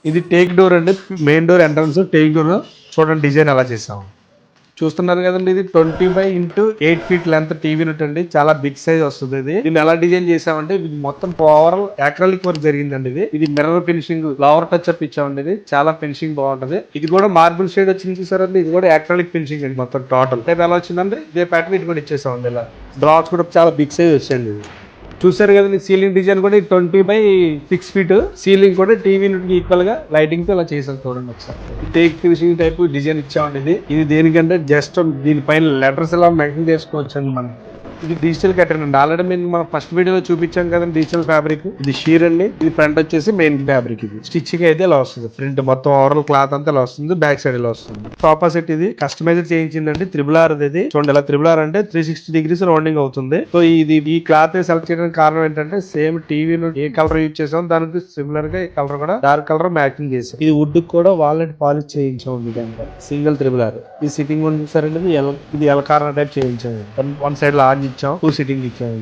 ఇది take door అండి, main door entrance take door. చూడండి డిజైన్ ఎలా చేసాము. చూస్తున్నారు కదండి, ఇది 25 x 8 feet length TV unit అండి. చాలా బిగ్ సైజ్ వస్తుంది. ఇది దీన్ని ఎలా డిజైన్ చేసామంటే ఇది మొత్తం ఓవరాల్ అక్రిలిక్ వర్క్ జరిగిందండి. ఇది mirror finishing flower touch up ఇచ్చామండి. ఇది చాలా ఫినిషింగ్ బాగుంటది. ఇది కూడా మార్బుల్ షేడ్ వచ్చింది చూసారండి. ఇది కూడా అక్రిలిక్ ఫినిషింగ్ అండి. మొత్తం టోటల్ టైప్ ఎలా వచ్చిందండి ఇదే ప్యాటర్న్ ఇది కూడా ఇచ్చేసామండి. ఇలా డ్రాప్స్ కూడా చాలా బిగ్ సైజ్ వచ్చాయండి. చూసారు కదండి, సీలింగ్ డిజైన్ కూడా 20 x 6 feet సీలింగ్ కూడా టీవీ ఈక్వల్ గా లైటింగ్ తో ఇలా చేసాం. చూడండి ఒకసారి టేక్ ఫినిషింగ్ టైప్ డిజైన్ ఇచ్చామండి. ఇది దేనికంటే జస్ట్ దీనిపైన లెటర్స్ ఎలా మెన్షన్ చేసుకోవచ్చు అండి మనం. ఇది డిజిటల్ కట్టెన్ అండి. ఆల్రెడీ మేము మన ఫస్ట్ వీడియోలో చూపించాం కదండి డిజిటల్ ఫ్యాబ్రిక్. ఇది షీర్ అండి. ఇది ఫ్రంట్ వచ్చేసి మెయిన్ ఫ్యాబ్రిక్. ఇది స్టిచ్చింగ్ అయితే ఇలా వస్తుంది. ఫ్రంట్ మొత్తం ఓవరాల్ క్లాత్ అంతా ఇలా వస్తుంది. బ్యాక్ సైడ్ ఇలా వస్తుంది. సోఫా సెట్ ఇది కస్టమైజ్ చేయించిందండి. త్రిబుల్ ఇది చూడండి. ఇలా త్రిబుల్ అంటే 360 degrees రౌండింగ్ అవుతుంది. సో ఇది ఈ క్లాత్ సెలెక్ట్ చేయడానికి కారణం ఏంటంటే సేమ్ టీవీలో ఏ కలర్ యూజ్ చేసాం దానికి సిమిలర్ గా ఈ కలర్ కూడా డార్క్ కలర్ మ్యాచింగ్ చేసాం. ఇది వుడ్ కూడా వాల్నట్ పాలిష్ చేయించాం. సింగిల్ త్రిబుల్ ఈ సిట్టింగ్ ఉంది సరే. ఇది ఎల్ కార్నర్ టైప్ చేయించాం. వన్ సైడ్ లాంజ్ ఇచ్చాం, 2 సిట్టింగ్ ఇచ్చాం.